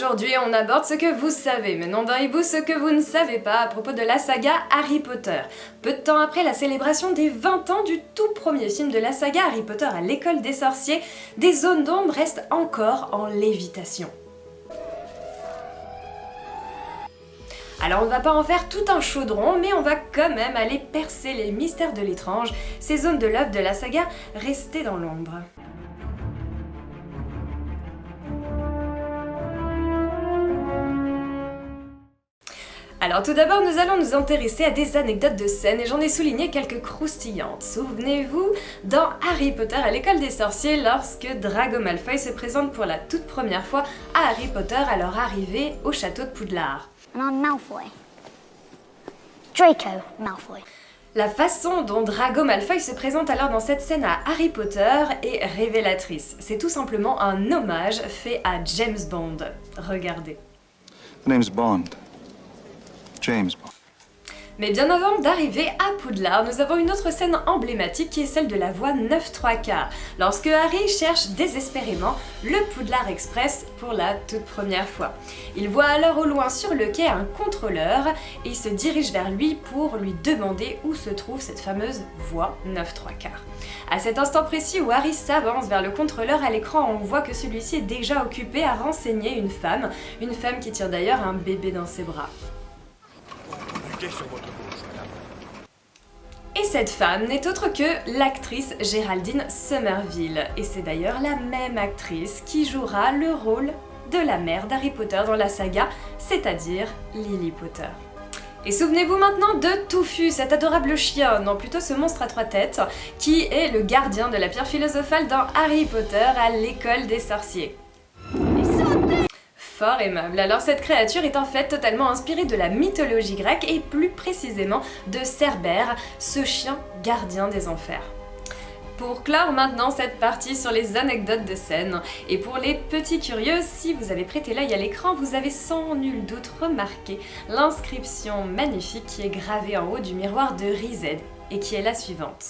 Aujourd'hui, on aborde ce que vous savez, mais non d'un hibou ce que vous ne savez pas à propos de la saga Harry Potter. Peu de temps après la célébration des 20 ans du tout premier film de la saga Harry Potter à l'école des sorciers, des zones d'ombre restent encore en lévitation. Alors on ne va pas en faire tout un chaudron, mais on va quand même aller percer les mystères de l'étrange, ces zones de l'œuvre de la saga restées dans l'ombre. Alors tout d'abord, nous allons nous intéresser à des anecdotes de scène et j'en ai souligné quelques croustillantes. Souvenez-vous, dans Harry Potter à l'école des sorciers, lorsque Drago Malfoy se présente pour la toute première fois à Harry Potter à leur arrivée au château de Poudlard. And I'm Malfoy. Draco Malfoy. La façon dont Drago Malfoy se présente alors dans cette scène à Harry Potter est révélatrice. C'est tout simplement un hommage fait à James Bond. Regardez. The name's Bond. James Bond. Mais bien avant d'arriver à Poudlard, nous avons une autre scène emblématique qui est celle de la voie 9-3/4, lorsque Harry cherche désespérément le Poudlard Express pour la toute première fois. Il voit alors au loin sur le quai un contrôleur et il se dirige vers lui pour lui demander où se trouve cette fameuse voie 9-3/4. À cet instant précis où Harry s'avance vers le contrôleur, à l'écran on voit que celui-ci est déjà occupé à renseigner une femme qui tient d'ailleurs un bébé dans ses bras. Sur votre gauche, madame. Et cette femme n'est autre que l'actrice Géraldine Somerville. Et c'est d'ailleurs la même actrice qui jouera le rôle de la mère d'Harry Potter dans la saga, c'est-à-dire Lily Potter. Et souvenez-vous maintenant de Touffu, cet adorable chien, non plutôt ce monstre à 3 têtes, qui est le gardien de la pierre philosophale dans Harry Potter à l'école des sorciers. Fort aimable. Alors cette créature est en fait totalement inspirée de la mythologie grecque et plus précisément de Cerbère, ce chien gardien des enfers. Pour clore maintenant cette partie sur les anecdotes de scène, et pour les petits curieux, si vous avez prêté l'œil à l'écran, vous avez sans nul doute remarqué l'inscription magnifique qui est gravée en haut du miroir de Riséd et qui est la suivante.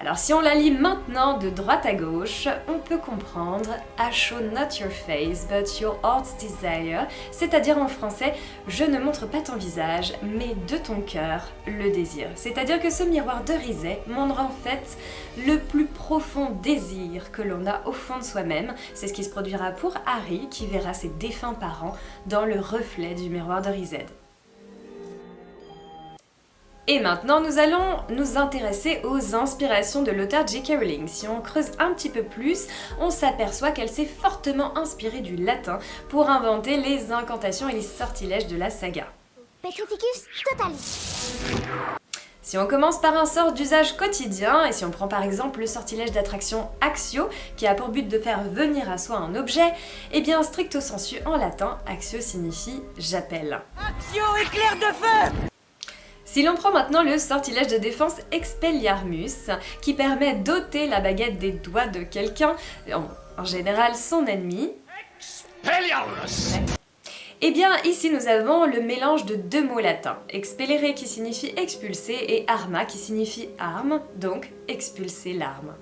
Alors si on la lit maintenant de droite à gauche, on peut comprendre « I show not your face, but your heart's desire », c'est-à-dire en français « Je ne montre pas ton visage, mais de ton cœur, le désir ». C'est-à-dire que ce miroir de Riséd montre en fait le plus profond désir que l'on a au fond de soi-même. C'est ce qui se produira pour Harry, qui verra ses défunts parents dans le reflet du miroir de Riséd. Et maintenant, nous allons nous intéresser aux inspirations de l'auteur J.K. Rowling. Si on creuse un petit peu plus, on s'aperçoit qu'elle s'est fortement inspirée du latin pour inventer les incantations et les sortilèges de la saga. Petrificus totalis. Si on commence par un sort d'usage quotidien, et si on prend par exemple le sortilège d'attraction Actio, qui a pour but de faire venir à soi un objet, eh bien stricto sensu en latin, Actio signifie « j'appelle ». Actio éclair de feu! Si l'on prend maintenant le sortilège de défense Expelliarmus, qui permet d'ôter la baguette des doigts de quelqu'un, en général son ennemi, Expelliarmus! eh bien ici nous avons le mélange de deux mots latins, expellere qui signifie expulser et arma qui signifie arme, donc expulser l'arme.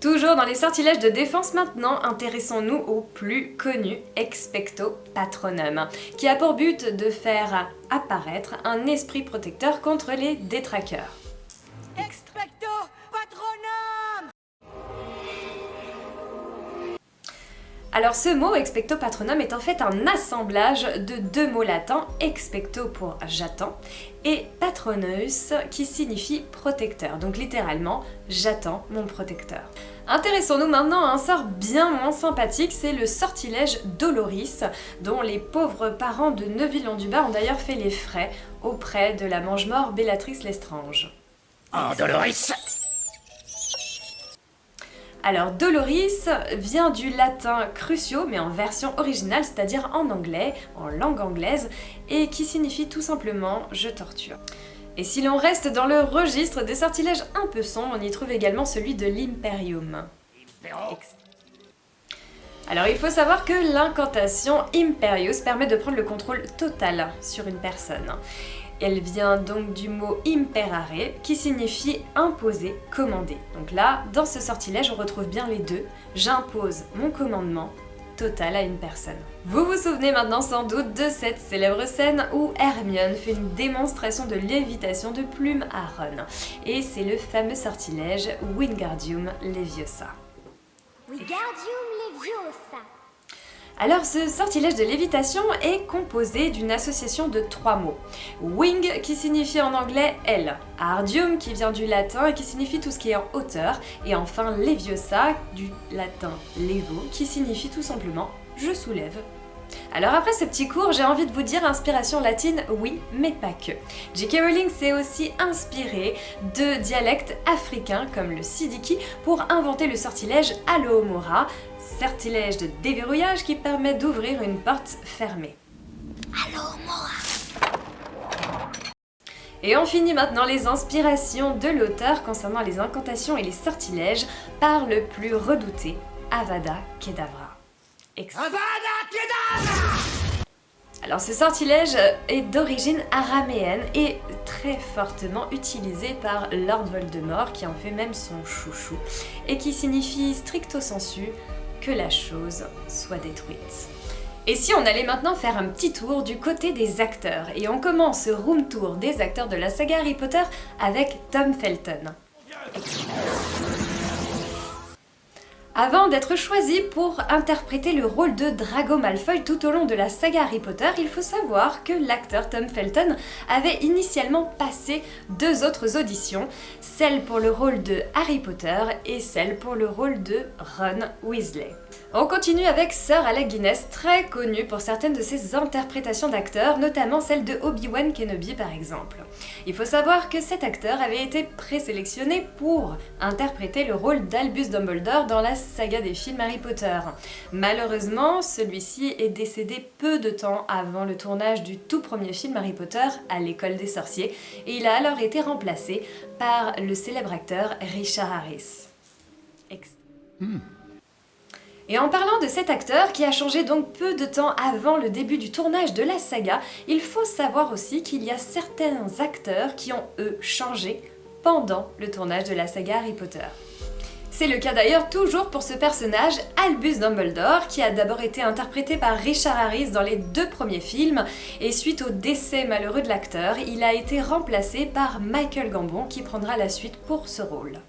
Toujours dans les sortilèges de défense maintenant, intéressons-nous au plus connu Expecto Patronum, qui a pour but de faire apparaître un esprit protecteur contre les détraqueurs. Expecto Patronum! Alors ce mot Expecto Patronum est en fait un assemblage de deux mots latins, expecto pour j'attends et patronus qui signifie protecteur, donc littéralement j'attends mon protecteur. Intéressons-nous maintenant à un sort bien moins sympathique, c'est le sortilège Doloris, dont les pauvres parents de Neuvillon-du-Bas ont d'ailleurs fait les frais auprès de la mange-mort Bellatrix Lestrange. Oh, Doloris! Alors Doloris vient du latin crucio, mais en version originale, c'est-à-dire en anglais, en langue anglaise, et qui signifie tout simplement « je torture ». Et si l'on reste dans le registre des sortilèges un peu sombres, on y trouve également celui de l'Imperium. Alors il faut savoir que l'incantation Imperius permet de prendre le contrôle total sur une personne. Elle vient donc du mot imperare qui signifie imposer, commander. Donc là, dans ce sortilège, on retrouve bien les deux. J'impose mon commandement totale à une personne. Vous vous souvenez maintenant sans doute de cette célèbre scène où Hermione fait une démonstration de lévitation de plumes à Ron. Et c'est le fameux sortilège Wingardium Leviosa. Wingardium Leviosa. Alors ce sortilège de lévitation est composé d'une association de 3 mots. Wing qui signifie en anglais aile, Ardium qui vient du latin et qui signifie tout ce qui est en hauteur, et enfin Leviosa du latin levo qui signifie tout simplement je soulève. Alors après ce petit cours, j'ai envie de vous dire inspiration latine, oui, mais pas que. J.K. Rowling s'est aussi inspirée de dialectes africains comme le sidiki pour inventer le sortilège Alohomora, sortilège de déverrouillage qui permet d'ouvrir une porte fermée. Alohomora. Et on finit maintenant les inspirations de l'auteur concernant les incantations et les sortilèges par le plus redouté, Avada Kedavra. Avada Kedavra! Alors ce sortilège est d'origine araméenne et très fortement utilisé par Lord Voldemort qui en fait même son chouchou et qui signifie stricto sensu que la chose soit détruite. Et si on allait maintenant faire un petit tour du côté des acteurs et on commence ce room tour des acteurs de la saga Harry Potter avec Tom Felton. Avant d'être choisi pour interpréter le rôle de Drago Malfoy tout au long de la saga Harry Potter, il faut savoir que l'acteur Tom Felton avait initialement passé 2 autres auditions, celle pour le rôle de Harry Potter et celle pour le rôle de Ron Weasley. On continue avec Sir Alec Guinness, très connu pour certaines de ses interprétations d'acteurs, notamment celle de Obi-Wan Kenobi par exemple. Il faut savoir que cet acteur avait été présélectionné pour interpréter le rôle d'Albus Dumbledore dans la saga des films Harry Potter. Malheureusement, celui-ci est décédé peu de temps avant le tournage du tout premier film Harry Potter à l'école des sorciers, et il a alors été remplacé par le célèbre acteur Richard Harris. Et en parlant de cet acteur qui a changé donc peu de temps avant le début du tournage de la saga, il faut savoir aussi qu'il y a certains acteurs qui ont eux changé pendant le tournage de la saga Harry Potter. C'est le cas d'ailleurs toujours pour ce personnage, Albus Dumbledore, qui a d'abord été interprété par Richard Harris dans les 2 premiers films, et suite au décès malheureux de l'acteur, il a été remplacé par Michael Gambon qui prendra la suite pour ce rôle.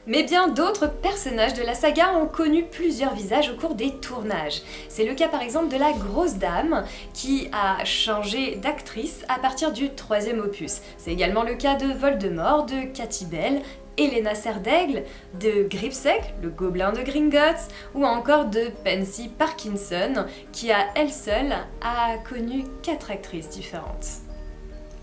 Mais bien d'autres personnages de la saga ont connu plusieurs visages au cours des tournages. C'est le cas par exemple de la grosse dame qui a changé d'actrice à partir du 3e opus. C'est également le cas de Voldemort, de Katy Bell, Helena Serdaigle, de Gripsec, le gobelin de Gringotts, ou encore de Pansy Parkinson qui à elle seule a connu 4 actrices différentes.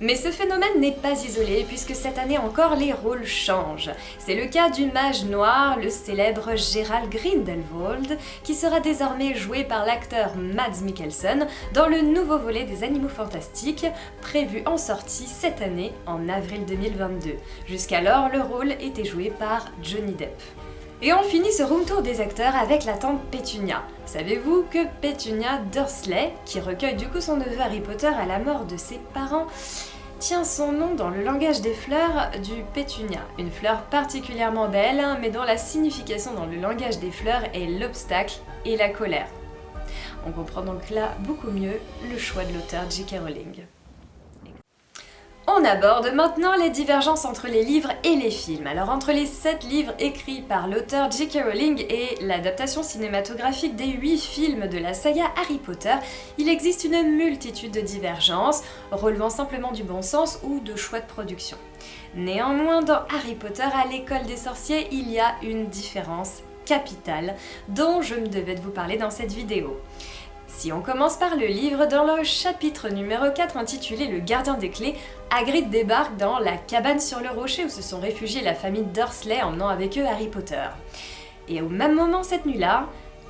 Mais ce phénomène n'est pas isolé puisque cette année encore les rôles changent. C'est le cas du mage noir, le célèbre Gerald Grindelwald, qui sera désormais joué par l'acteur Mads Mikkelsen dans le nouveau volet des Animaux Fantastiques, prévu en sortie cette année en avril 2022. Jusqu'alors, le rôle était joué par Johnny Depp. Et on finit ce room tour des acteurs avec la tante Pétunia. Savez-vous que Pétunia Dursley, qui recueille du coup son neveu Harry Potter à la mort de ses parents, tient son nom dans le langage des fleurs du pétunia, une fleur particulièrement belle, mais dont la signification dans le langage des fleurs est l'obstacle et la colère. On comprend donc là beaucoup mieux le choix de l'auteur J.K. Rowling. On aborde maintenant les divergences entre les livres et les films. Alors entre les 7 livres écrits par l'auteur J.K. Rowling et l'adaptation cinématographique des 8 films de la saga Harry Potter, il existe une multitude de divergences, relevant simplement du bon sens ou de choix de production. Néanmoins, dans Harry Potter à l'école des sorciers, il y a une différence capitale dont je me devais de vous parler dans cette vidéo. Si on commence par le livre, dans le chapitre numéro 4 intitulé Le gardien des clés, Hagrid débarque dans la cabane sur le rocher où se sont réfugiés la famille Dursley emmenant avec eux Harry Potter. Et au même moment cette nuit-là,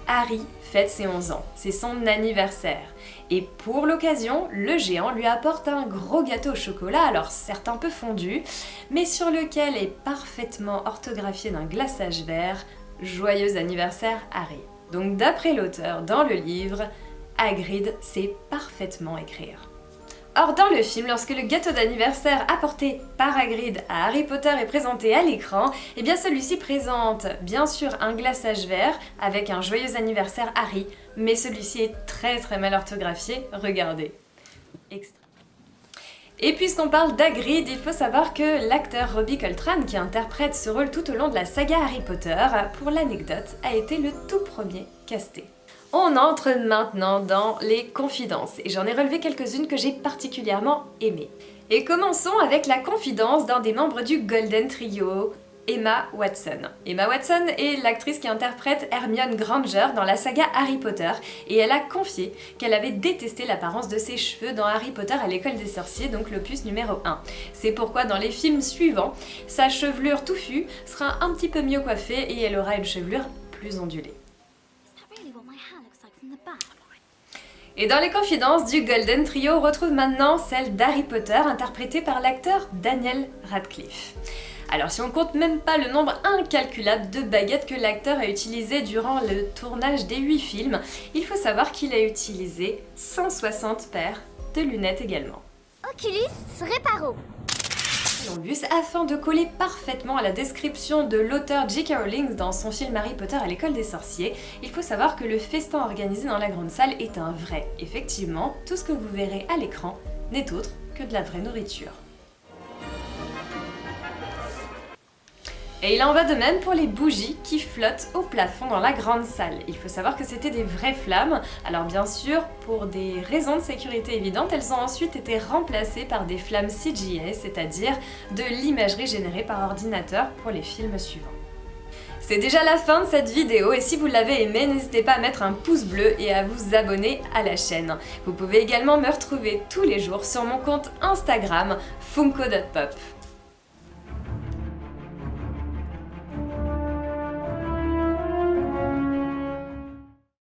Harry fête ses 11 ans, c'est son anniversaire. Et pour l'occasion, le géant lui apporte un gros gâteau au chocolat, alors certes un peu fondu, mais sur lequel est parfaitement orthographié d'un glaçage vert « Joyeux anniversaire Harry ». Donc d'après l'auteur dans le livre, Hagrid sait parfaitement écrire. Or dans le film, lorsque le gâteau d'anniversaire apporté par Hagrid à Harry Potter est présenté à l'écran, eh bien celui-ci présente bien sûr un glaçage vert avec un joyeux anniversaire Harry, mais celui-ci est très mal orthographié, regardez. Extra. Et puisqu'on parle d'Hagrid, il faut savoir que l'acteur Robbie Coltrane, qui interprète ce rôle tout au long de la saga Harry Potter, pour l'anecdote, a été le tout premier casté. On entre maintenant dans les confidences, et j'en ai relevé quelques-unes que j'ai particulièrement aimées. Et commençons avec la confidence d'un des membres du Golden Trio, Emma Watson. Emma Watson est l'actrice qui interprète Hermione Granger dans la saga Harry Potter, et elle a confié qu'elle avait détesté l'apparence de ses cheveux dans Harry Potter à l'école des sorciers, donc l'opus numéro 1. C'est pourquoi dans les films suivants, sa chevelure touffue sera un petit peu mieux coiffée et elle aura une chevelure plus ondulée. Et dans les confidences du Golden Trio, on retrouve maintenant celle d'Harry Potter, interprétée par l'acteur Daniel Radcliffe. Alors si on compte même pas le nombre incalculable de baguettes que l'acteur a utilisées durant le tournage des 8 films, il faut savoir qu'il a utilisé 160 paires de lunettes également. Oculus Reparo. Columbus afin de coller parfaitement à la description de l'auteur J.K. Rowling dans son film Harry Potter à l'école des sorciers, il faut savoir que le festin organisé dans la grande salle est un vrai. Effectivement, tout ce que vous verrez à l'écran n'est autre que de la vraie nourriture. Et il en va de même pour les bougies qui flottent au plafond dans la grande salle. Il faut savoir que c'était des vraies flammes. Alors bien sûr, pour des raisons de sécurité évidentes, elles ont ensuite été remplacées par des flammes CGI, c'est-à-dire de l'imagerie générée par ordinateur pour les films suivants. C'est déjà la fin de cette vidéo et si vous l'avez aimée, n'hésitez pas à mettre un pouce bleu et à vous abonner à la chaîne. Vous pouvez également me retrouver tous les jours sur mon compte Instagram funko.pop.